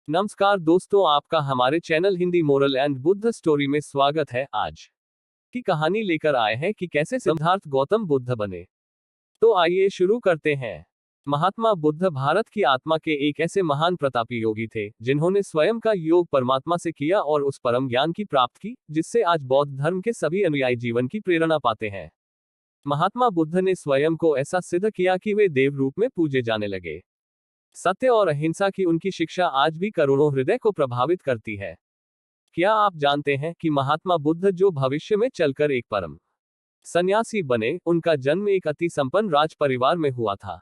नमस्कार दोस्तों, आपका हमारे channel Hindi moral and Buddha story में स्वागत है। आज की कहानी लेकर आए हैं कि कैसे सिद्धार्थ गौतम बुद्ध बने। तो आइए शुरू करते हैं। महात्मा बुद्ध भारत की आत्मा के एक ऐसे महान प्रतापी योगी थे जिन्होंने स्वयं का योग परमात्मा से किया और उस परम ज्ञान की प्राप्त की जिससे आज बौद्ध धर्म के सभी अनुयायी जीवन की प्रेरणा पाते हैं। महात्मा बुद्ध ने स्वयं को ऐसा सिद्ध किया कि वे देव रूप में पूजे जाने लगे। सत्य और अहिंसा की उनकी शिक्षा आज भी करोड़ों हृदय को प्रभावित करती है। क्या आप जानते हैं कि महात्मा बुद्ध जो भविष्य में चलकर एक परम सन्यासी बने, उनका जन्म एक अति संपन्न राज परिवार में हुआ था।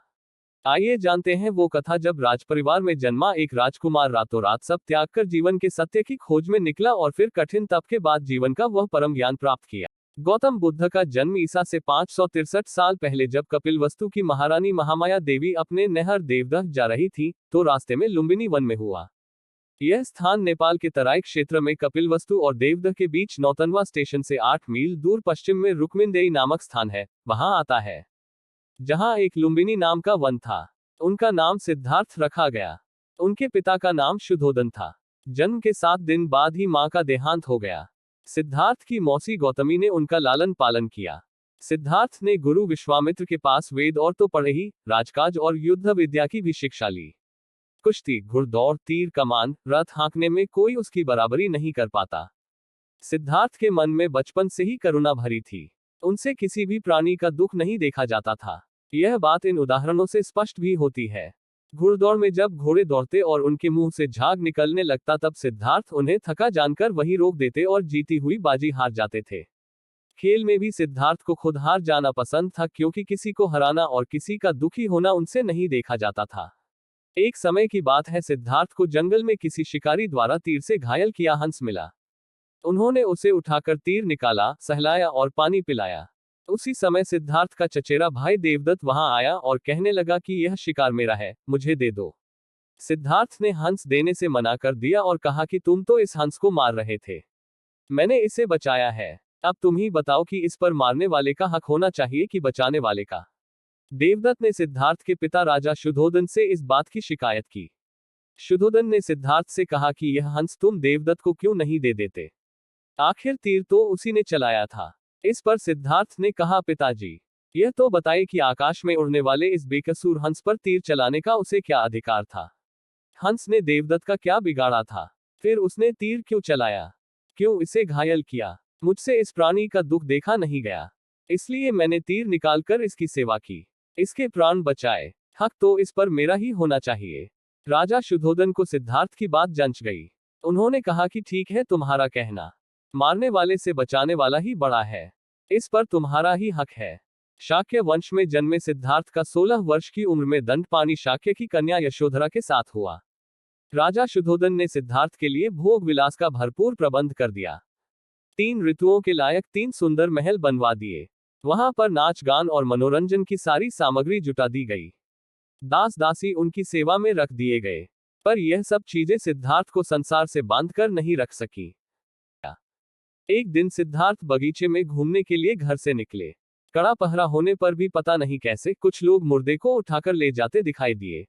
आइए जानते हैं वो कथा जब राज परिवार में जन्मा एक राजकुमार रातों रात सब त्याग कर जीवन के सत्य की खोज में निकला और फिर कठिन तप के बाद जीवन का वह परम ज्ञान प्राप्त किया। गौतम बुद्ध का जन्म ईसा से 563 साल पहले जब कपिलवस्तु की महारानी महामाया देवी अपने नहर देवदह जा रही थी तो रास्ते में लुम्बिनी वन में हुआ। यह स्थान नेपाल के तराई क्षेत्र में कपिलवस्तु और देवदह के बीच नौतनवा स्टेशन से 8 मील दूर पश्चिम में रुक्मिनदेई नामक स्थान है, वहां आता है, जहां एक लुम्बिनी नाम का वन था। उनका नाम सिद्धार्थ रखा गया। उनके पिता का नाम शुद्धोदन था। जन्म के 7 दिन बाद ही मां का देहांत हो गया। सिद्धार्थ की मौसी गौतमी ने उनका लालन पालन किया। सिद्धार्थ ने गुरु विश्वामित्र के पास वेद और तो पढ़े ही, राजकाज और युद्ध विद्या की भी शिक्षा ली। कुश्ती, घुड़दौड़, तीर कमान, रथ हाँकने में कोई उसकी बराबरी नहीं कर पाता। सिद्धार्थ के मन में बचपन से ही करुणा भरी थी। उनसे किसी भी प्राणी का दुख नहीं देखा जाता था। यह बात इन उदाहरणों से स्पष्ट भी होती है। घुड़दौड़ में जब घोड़े दौड़ते और उनके मुंह से झाग निकलने लगता तब सिद्धार्थ उन्हें थका जानकर वहीं रोक देते और जीती हुई बाजी हार जाते थे। खेल में भी सिद्धार्थ को खुद हार जाना पसंद था क्योंकि किसी को हराना और किसी का दुखी होना उनसे नहीं देखा जाता था। एक समय की बात है, सिद्धार्थ को जंगल में किसी शिकारी द्वारा तीर से घायल किया हंस मिला। उन्होंने उसे उठाकर तीर निकाला, सहलाया और पानी पिलाया। उसी समय सिद्धार्थ का चचेरा भाई देवदत्त वहां आया और कहने लगा कि यह शिकार मेरा है, मुझे दे दो। सिद्धार्थ ने हंस देने से मना कर दिया और कहा कि तुम तो इस हंस को मार रहे थे, मैंने इसे बचाया है। अब तुम ही बताओ कि इस पर मारने वाले का हक होना चाहिए कि बचाने वाले का। देवदत्त ने सिद्धार्थ के पिता राजा शुद्धोदन से इस बात की शिकायत की। शुद्धोदन ने सिद्धार्थ से कहा कि यह हंस तुम देवदत्त को क्यों नहीं दे देते, आखिर तीर तो उसी ने चलाया था। इस पर सिद्धार्थ ने कहा, पिताजी, यह तो बताइए कि आकाश में उड़ने वाले इस बेकसूर हंस पर तीर चलाने का उसे क्या अधिकार था। हंस ने देवदत्त का क्या बिगाड़ा था, फिर उसने तीर क्यों चलाया, क्यों इसे घायल किया। मुझसे इस प्राणी का दुख देखा नहीं गया, इसलिए मैंने तीर निकालकर इसकी सेवा की, इसके प्राण बचाए। हक तो इस पर मेरा ही होना चाहिए। राजा शुद्धोदन को सिद्धार्थ की बात जंच गई। उन्होंने कहा कि ठीक है, तुम्हारा कहना, मारने वाले से बचाने वाला ही बड़ा है, इस पर तुम्हारा ही हक है। शाक्य वंश में जन्मे सिद्धार्थ का 16 वर्ष की उम्र में दंडपाणि शाक्य की कन्या यशोधरा के साथ हुआ। राजा शुद्धोदन ने सिद्धार्थ के लिए भोग विलास का भरपूर प्रबंध कर दिया। 3 ऋतुओं के लायक 3 सुंदर महल बनवा दिए। वहां पर नाच गान और मनोरंजन की सारी सामग्री जुटा दी गई। दास दासी उनकी सेवा में रख दिए गए। पर यह सब चीजें सिद्धार्थ को संसार से बांध कर नहीं रख सकी। एक दिन सिद्धार्थ बगीचे में घूमने के लिए घर से निकले। कड़ा पहरा होने पर भी पता नहीं कैसे कुछ लोग मुर्दे को उठाकर ले जाते दिखाई दिए।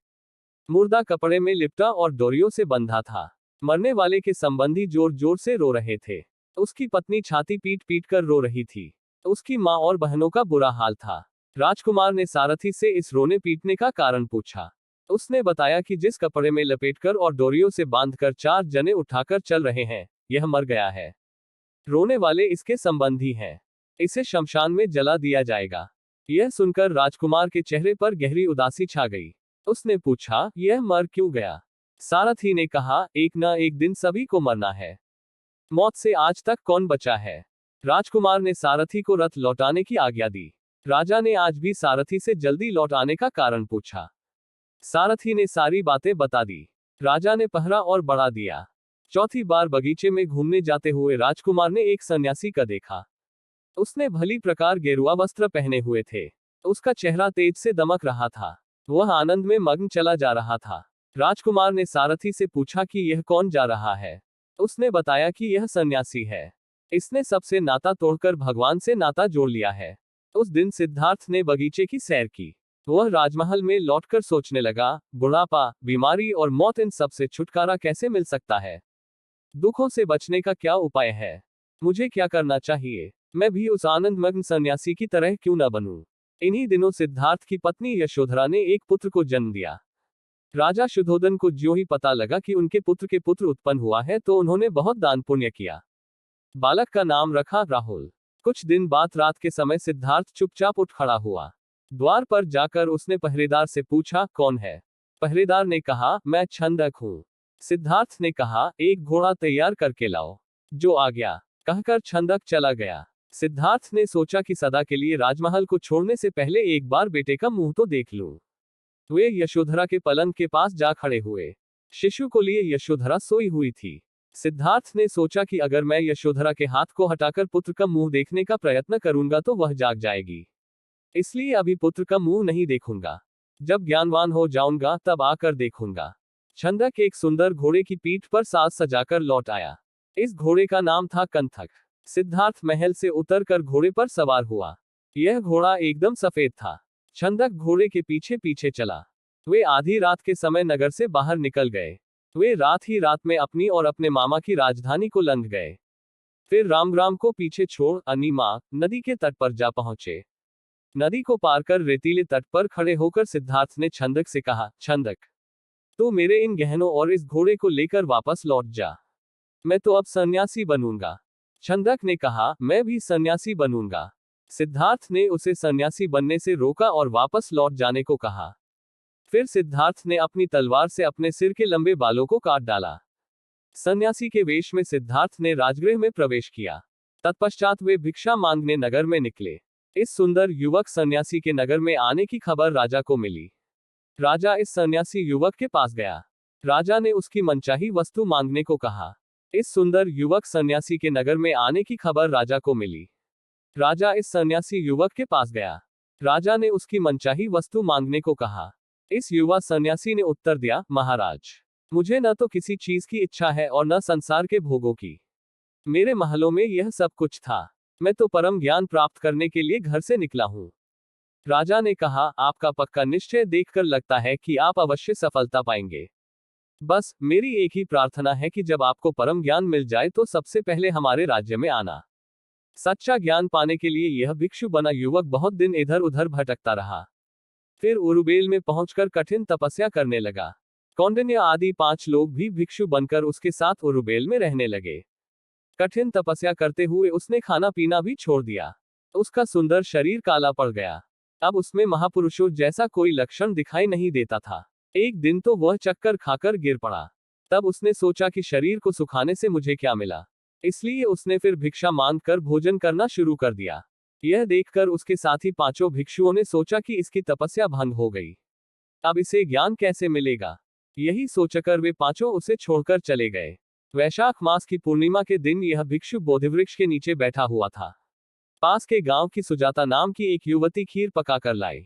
मुर्दा कपड़े में लिपटा और डोरियों से बंधा था। मरने वाले के संबंधी जोर जोर से रो रहे थे। उसकी पत्नी छाती पीट पीट कर रो रही थी। उसकी माँ और बहनों का बुरा हाल था। राजकुमार ने सारथी से इस रोने पीटने का कारण पूछा। उसने बताया कि जिस कपड़े में लपेटकर और डोरियों से बांधकर 4 जने उठाकर चल रहे हैं, यह मर गया है। रोने वाले इसके संबंधी हैं। इसे शमशान में जला दिया जाएगा। यह सुनकर राजकुमार के चेहरे पर गहरी उदासी छा गई। उसने पूछा, यह मर क्यों गया। सारथी ने कहा, एक न एक दिन सभी को मरना है। मौत से आज तक कौन बचा है। राजकुमार ने सारथी को रथ लौटाने की आज्ञा दी। राजा ने आज भी सारथी से जल्दी लौट आने का कारण पूछा। सारथी ने सारी बातें बता दी। राजा ने पहरा और बढ़ा दिया। चौथी बार बगीचे में घूमने जाते हुए राजकुमार ने एक सन्यासी का देखा। उसने भली प्रकार गेरुआ वस्त्र पहने हुए थे। उसका चेहरा तेज से दमक रहा था। वह आनंद में मग्न चला जा रहा था। राजकुमार ने सारथी से पूछा कि यह कौन जा रहा है। उसने बताया कि यह सन्यासी है। इसने सबसे नाता तोड़कर भगवान से नाता जोड़ लिया है। उस दिन सिद्धार्थ ने बगीचे की सैर की। वह राजमहल में लौटकर सोचने लगा, बुढ़ापा, बीमारी और मौत, इन सब से छुटकारा कैसे मिल सकता है? दुखों से बचने का क्या उपाय है? मुझे क्या करना चाहिए? मैं भी उस आनंदमग्न सन्यासी की तरह क्यों न बनूं? इन्हीं दिनों सिद्धार्थ की पत्नी यशोधरा ने एक पुत्र को जन्म दिया। राजा शुद्धोधन को ज्यों ही पता लगा कि उनके पुत्र के पुत्र उत्पन्न हुआ है तो उन्होंने बहुत दान पुण्य किया। बालक का नाम रखा राहुल। कुछ दिन बाद रात के समय सिद्धार्थ चुपचाप उठ खड़ा हुआ। द्वार पर जाकर उसने पहरेदार से पूछा, कौन है? पहरेदार ने कहा, मैं छंदक हूँ। सिद्धार्थ ने कहा, एक घोड़ा तैयार करके लाओ। जो आ गया, कहकर छंदक चला गया। सिद्धार्थ ने सोचा कि सदा के लिए राजमहल को छोड़ने से पहले एक बार बेटे का मुंह तो देख लूं। वे यशोधरा के पलंग के पास जा खड़े हुए। शिशु को लिए यशोधरा सोई हुई थी। सिद्धार्थ ने सोचा कि अगर मैं यशोधरा के हाथ को हटाकर पुत्र का मुंह देखने का प्रयत्न करूंगा तो वह जाग जाएगी। इसलिए अभी पुत्र का मुंह नहीं देखूंगा। जब ज्ञानवान हो जाऊंगा तब आकर देखूंगा। छंदक एक सुंदर घोड़े की पीठ पर साज सजाकर लौट आया। इस घोड़े का नाम था कंथक। सिद्धार्थ महल से उतरकर घोड़े पर सवार हुआ। यह घोड़ा एकदम सफेद था। छंदक घोड़े के पीछे पीछे चला। वे आधी रात के समय नगर से बाहर निकल गए। वे रात ही रात में अपनी और अपने मामा की राजधानी को लंघ गए। फिर रामग्राम को पीछे छोड़ अनीमा नदी के तट पर जा पहुंचे। नदी को पार कर रेतीले तट पर खड़े होकर सिद्धार्थ ने छंदक से कहा, छंदक, तो मेरे इन गहनों और इस घोड़े को लेकर वापस लौट जा। मैं तो अब सन्यासी बनूंगा। छंदक ने कहा, मैं भी सन्यासी बनूंगा। सिद्धार्थ ने उसे सन्यासी बनने से रोका और वापस लौट जाने को कहा। फिर सिद्धार्थ ने अपनी तलवार से अपने सिर के लंबे बालों को काट डाला। सन्यासी के वेश में सिद्धार्थ ने राजगृह में प्रवेश किया। तत्पश्चात वे भिक्षा मांगने नगर में निकले। इस सुंदर युवक सन्यासी के नगर में आने की खबर राजा को मिली। राजा इस सन्यासी युवक के पास गया। राजा ने उसकी मनचाही वस्तु मांगने को कहा। इस सुंदर युवक सन्यासी के नगर में आने की खबर राजा को मिली। राजा इस सन्यासी युवक के पास गया। राजा ने उसकी मनचाही वस्तु मांगने को कहा। इस युवा सन्यासी ने उत्तर दिया, महाराज, मुझे न तो किसी चीज की इच्छा है और न संसार के भोगों की। मेरे महलों में यह सब कुछ था। मैं तो परम ज्ञान प्राप्त करने के लिए घर से निकला हूं। राजा ने कहा, आपका पक्का निश्चय देखकर लगता है कि आप अवश्य सफलता पाएंगे। बस मेरी एक ही प्रार्थना है कि जब आपको परम ज्ञान मिल जाए तो सबसे पहले हमारे राज्य में आना। सच्चा ज्ञान पाने के लिए यह भिक्षु बना युवक बहुत दिन इधर उधर भटकता रहा। फिर उरुबेल में पहुंचकर कठिन तपस्या करने लगा। कौंडिन्य आदि 5 लोग भी भिक्षु बनकर उसके साथ उरुबेल में रहने लगे। कठिन तपस्या करते हुए उसने खाना पीना भी छोड़ दिया। उसका सुंदर शरीर काला पड़ गया। अब उसमें महापुरुषों जैसा कोई लक्षण दिखाई नहीं देता था। एक दिन तो वह चक्कर खाकर गिर पड़ा। तब उसने सोचा कि शरीर को सुखाने से मुझे क्या मिला। इसलिए उसने फिर भिक्षा मांग कर भोजन करना शुरू कर दिया। यह देखकर उसके साथी 5 भिक्षुओं ने सोचा कि इसकी तपस्या भंग हो गई। अब इसे ज्ञान कैसे मिलेगा? यही सोचकर वे 5 उसे छोड़कर चले गए। वैशाख मास की पूर्णिमा के दिन यह भिक्षु बोधिवृक्ष के नीचे बैठा हुआ था। पास के गांव की सुजाता नाम की एक युवती खीर पकाकर लाई।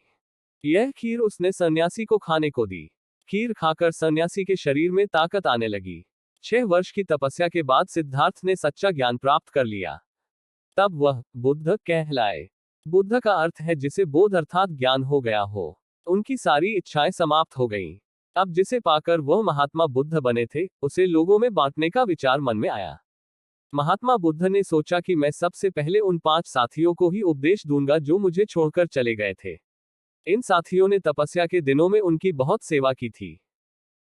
यह खीर उसने सन्यासी को खाने को दी। खीर खाकर सन्यासी के शरीर में ताकत आने लगी। 6 वर्ष की तपस्या के बाद सिद्धार्थ ने सच्चा ज्ञान प्राप्त कर लिया। तब वह बुद्ध कहलाए। बुद्ध का अर्थ है जिसे बोध अर्थात ज्ञान हो गया हो। उनकी सारी इच्छाएं समाप्त हो गईं। अब जिसे पाकर वह महात्मा बुद्ध बने थे, उसे लोगों में बांटने का विचार मन में आया। महात्मा बुद्ध ने सोचा कि मैं सबसे पहले उन 5 साथियों को ही उपदेश दूंगा जो मुझे छोड़कर चले गए थे। इन साथियों ने तपस्या के दिनों में उनकी बहुत सेवा की थी।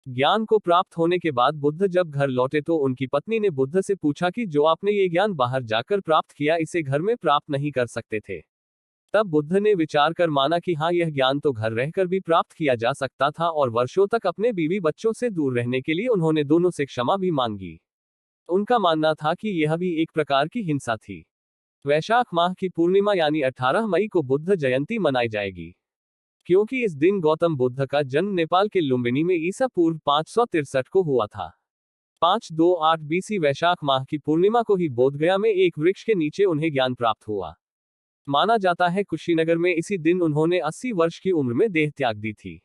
ज्ञान को प्राप्त होने के बाद बुद्ध जब घर लौटे तो उनकी पत्नी ने बुद्ध से पूछा कि जो आपने ये ज्ञान बाहर जाकर प्राप्त किया इसे घर में प्राप्त नहीं कर सकते थे। तब बुद्ध ने विचार कर माना कि हाँ, यह ज्ञान तो घर रहकर भी प्राप्त किया जा सकता था और वर्षों तक अपने बीवी बच्चों से दूर रहने के लिए उन्होंने दोनों से क्षमा भी मांगी। उनका मानना था कि यह भी एक प्रकार की हिंसा थी। वैशाख माह की पूर्णिमा यानी 18 मई को बुद्ध जयंती मनाई जाएगी, क्योंकि इस दिन गौतम बुद्ध का जन्म नेपाल के लुम्बिनी में ईसा पूर्व 563 को हुआ था। 528 बीसी वैशाख माह की पूर्णिमा को ही बोधगया में एक वृक्ष के नीचे उन्हें ज्ञान प्राप्त हुआ। माना जाता है कुशीनगर में इसी दिन उन्होंने 80 वर्ष की उम्र में देह त्याग दी थी।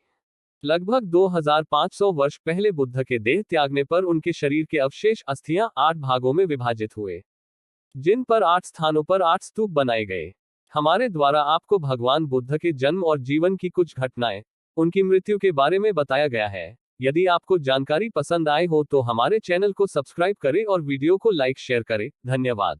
लगभग 2500 वर्ष पहले बुद्ध के देह त्यागने पर उनके शरीर के अवशेष अस्थियां 8 भागों में विभाजित हुए, जिन पर 8 स्थानों पर 8 स्तूप बनाए गए। हमारे द्वारा आपको भगवान बुद्ध के जन्म और जीवन की कुछ घटनाएं, उनकी मृत्यु के बारे में बताया गया है। यदि आपको जानकारी पसंद आए हो तो हमारे चैनल को सब्सक्राइब करें और वीडियो को लाइक शेयर करें। धन्यवाद।